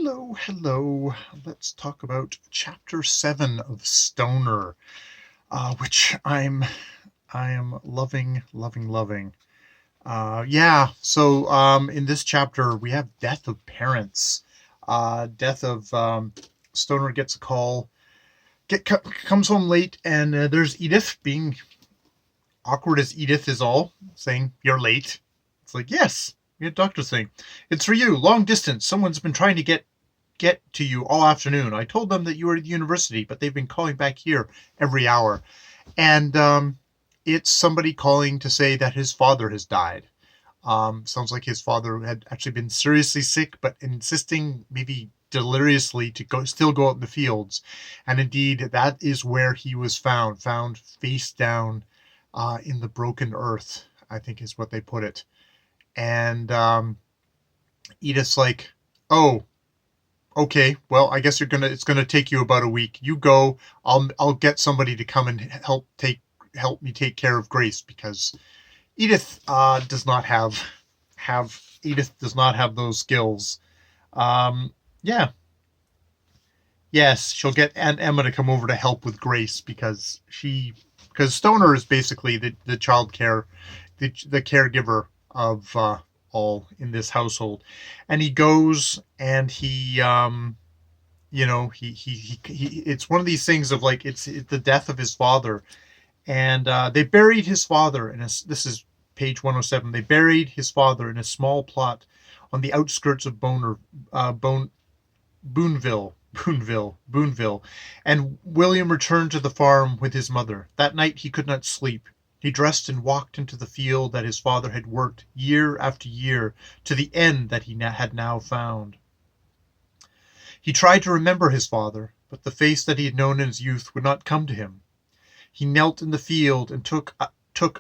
Hello. Let's talk about Chapter 7 of Stnr, which I am loving. In this chapter we have death of parents. Death of Stnr gets a call, comes home late, and there's Edith being awkward as Edith is all, saying, "You're late." It's like, yes, we had doctor saying, "It's for you, long distance. Someone's been trying to get to you all afternoon. I told them that you were at the university, but they've been calling back here every hour." And it's somebody calling to say that his father has died. Sounds like his father had actually been seriously sick, but insisting, maybe deliriously, to still go out in the fields. And indeed, that is where he was found face down in the broken earth, I think is what they put it. And Edith's like, "Oh, okay, well, I guess it's gonna take you about a week. You go. I'll get somebody to come and help me take care of Grace, because Edith does not have Edith does not have those skills." Yeah. Yes, she'll get Aunt Emma to come over to help with Grace, because Stnr is basically the child care, the caregiver of all in this household. And he goes, and he it's one of these things of, like, it's the death of his father. And they buried his father this is page 107. They buried his father in a small plot on the outskirts of Boonville, and William returned to the farm with his mother. That night he could not sleep. He dressed and walked into the field that his father had worked year after year to the end that he had now found. He tried to remember his father, but the face that he had known in his youth would not come to him. He knelt in the field and took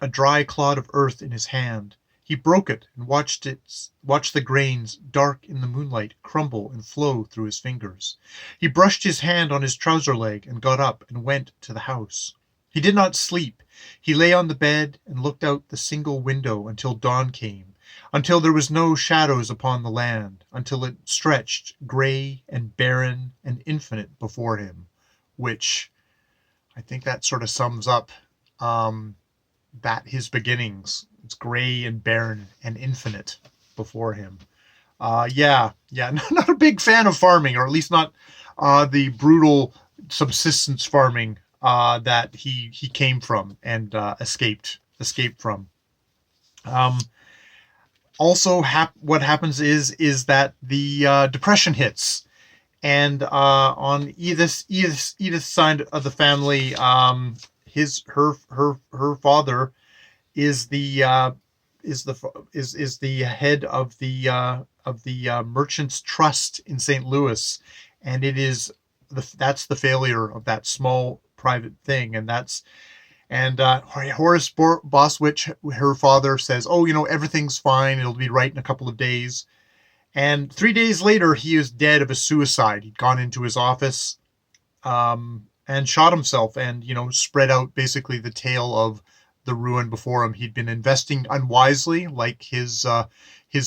a dry clod of earth in his hand. He broke it and watched the grains, dark in the moonlight, crumble and flow through his fingers. He brushed his hand on his trouser leg and got up and went to the house. He did not sleep. He lay on the bed and looked out the single window until dawn came, until there was no shadows upon the land, until it stretched grey and barren and infinite before him, which I think that sort of sums up that his beginnings. It's gray and barren and infinite before him. Not a big fan of farming, or at least not the brutal subsistence farming that he came from and escaped from. Also, what happens is that the depression hits. And on Edith's side of the family, her father is the head of the Merchants Trust in St. Louis, and that's the failure of that small private thing. And Horace Boswich, her father, says, "Oh, everything's fine. It'll be right in a couple of days." And 3 days later, he is dead of a suicide. He'd gone into his office and shot himself, and spread out basically the tale of the ruin before him. He'd been investing unwisely, like his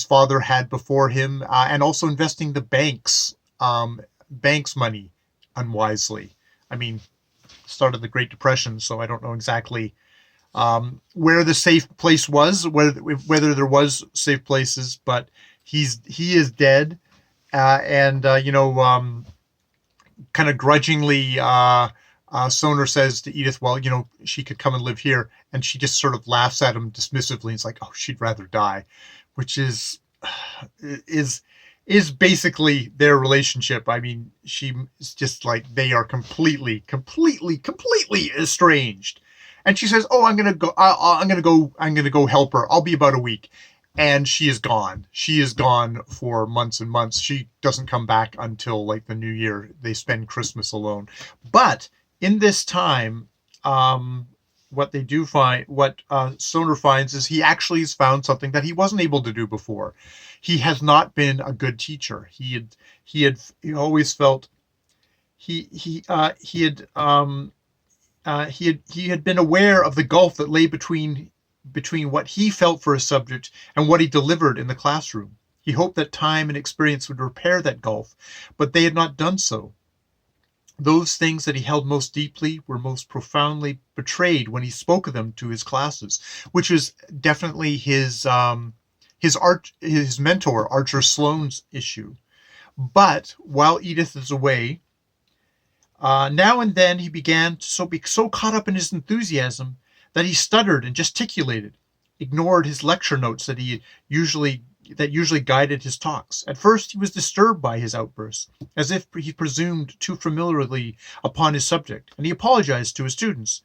father had before him, and also investing the bank's money unwisely. I mean, started the Great Depression, so I don't know exactly where the safe place was, whether there was safe places, but he is dead, kind of grudgingly, Stnr says to Edith, "Well, she could come and live here," and she just sort of laughs at him dismissively. It's like, "Oh, she'd rather die," which is basically their relationship. I mean, she is just like, they are completely estranged. And she says, "Oh, I'm gonna go help her. I'll be about a week." And she is gone. She is gone for months and months. She doesn't come back until like the new year. They spend Christmas alone. But in this time, what Stnr finds is he actually has found something that he wasn't able to do before. He has not been a good teacher. He always felt he had been aware of the gulf that lay between what he felt for a subject and what he delivered in the classroom. He hoped that time and experience would repair that gulf, but they had not done so. Those things that he held most deeply were most profoundly betrayed when he spoke of them to his classes, which was definitely his mentor Archer Sloane's issue. But while Edith is away, now and then he began to be so caught up in his enthusiasm that he stuttered and gesticulated, ignored his lecture notes that usually guided his talks. At first he was disturbed by his outbursts, as if he presumed too familiarly upon his subject, and he apologized to his students.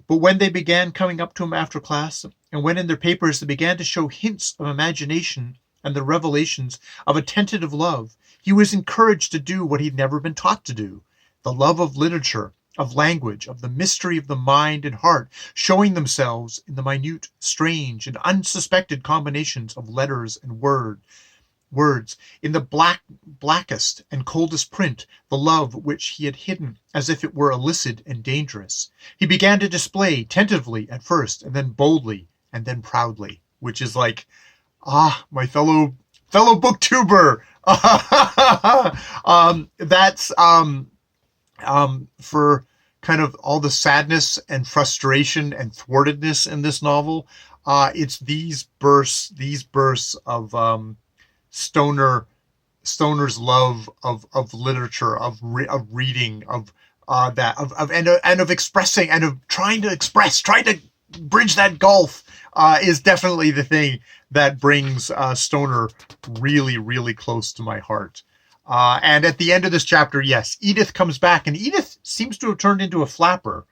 But when they began coming up to him after class, and when in their papers they began to show hints of imagination and the revelations of a tentative love, he was encouraged to do what he'd never been taught to do: the love of literature, of language, of the mystery of the mind and heart, showing themselves in the minute, strange, and unsuspected combinations of letters and words, in the blackest and coldest print, the love which he had hidden as if it were illicit and dangerous. He began to display, tentatively at first, and then boldly, and then proudly, which is like, my fellow booktuber. That's for kind of all the sadness and frustration and thwartedness in this novel. It's these bursts of Stoner's love of literature, of reading, of expressing, and of trying to bridge that gulf, is definitely the thing that brings Stoner really, really close to my heart. And at the end of this chapter, yes, Edith comes back, and Edith seems to have turned into a flapper.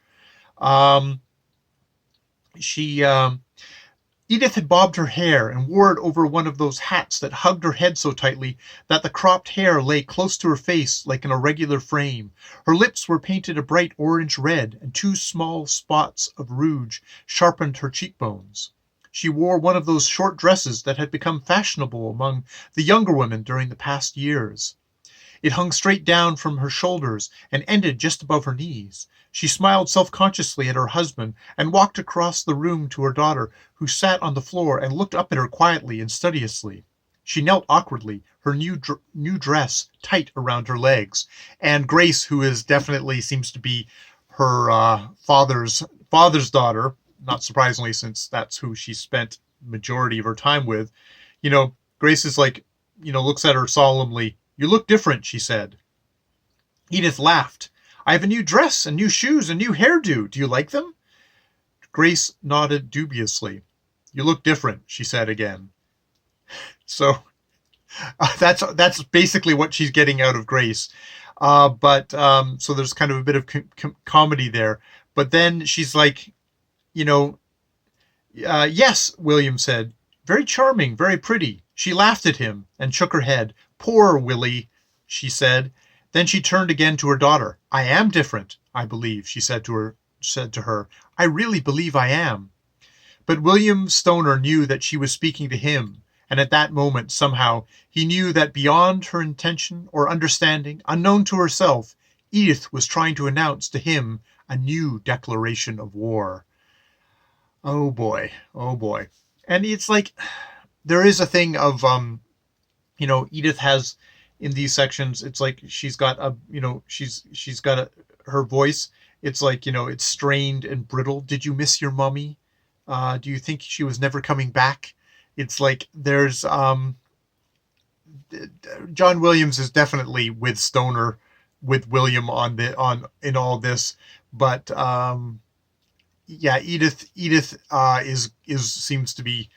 Edith had bobbed her hair and wore it over one of those hats that hugged her head so tightly that the cropped hair lay close to her face like an irregular frame. Her lips were painted a bright orange red, and 2 small spots of rouge sharpened her cheekbones. She wore one of those short dresses that had become fashionable among the younger women during the past years. It hung straight down from her shoulders and ended just above her knees. She smiled self-consciously at her husband and walked across the room to her daughter, who sat on the floor and looked up at her quietly and studiously. She knelt awkwardly, her new dress tight around her legs, and Grace, who is definitely seems to be her father's daughter, not surprisingly, since that's who she spent the majority of her time with, Grace is like, looks at her solemnly. "You look different," she said. Edith laughed. "I have a new dress and new shoes and new hairdo. Do you like them?" Grace nodded dubiously. "You look different," she said again. So that's basically what she's getting out of Grace. So there's kind of a bit of comedy there. But then she's like, "Yes," William said. "Very charming, very pretty." She laughed at him and shook her head. "Poor Willie," she said. Then she turned again to her daughter. "I am different, I believe," she said to her. "I really believe I am." But William Stoner knew that she was speaking to him, and at that moment, somehow, he knew that beyond her intention or understanding, unknown to herself, Edith was trying to announce to him a new declaration of war. Oh boy, oh boy. And it's like, there is a thing of, Edith has, in these sections, it's like she's got her voice. It's like, it's strained and brittle. "Did you miss your mommy? Do you think she was never coming back?" It's like there's John Williams is definitely with Stoner, with William in all this, but Edith seems to be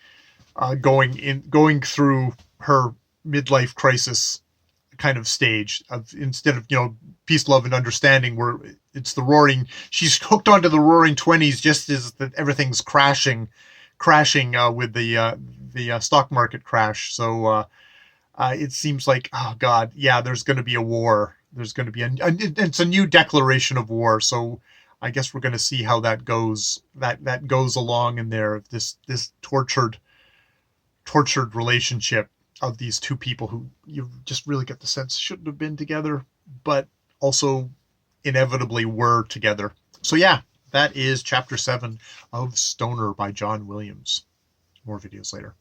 going through her midlife crisis kind of stage of, instead of peace, love, and understanding, where it's she's hooked onto the roaring 20s just as everything's crashing with the stock market crash. So it seems like, oh God, yeah, there's going to be a war. There's going to be it's a new declaration of war. So I guess we're going to see how that goes. That goes along in there, this tortured relationship of these two people who you just really get the sense shouldn't have been together, but also inevitably were together. So yeah, that is chapter 7 of Stoner by John Williams. More videos later.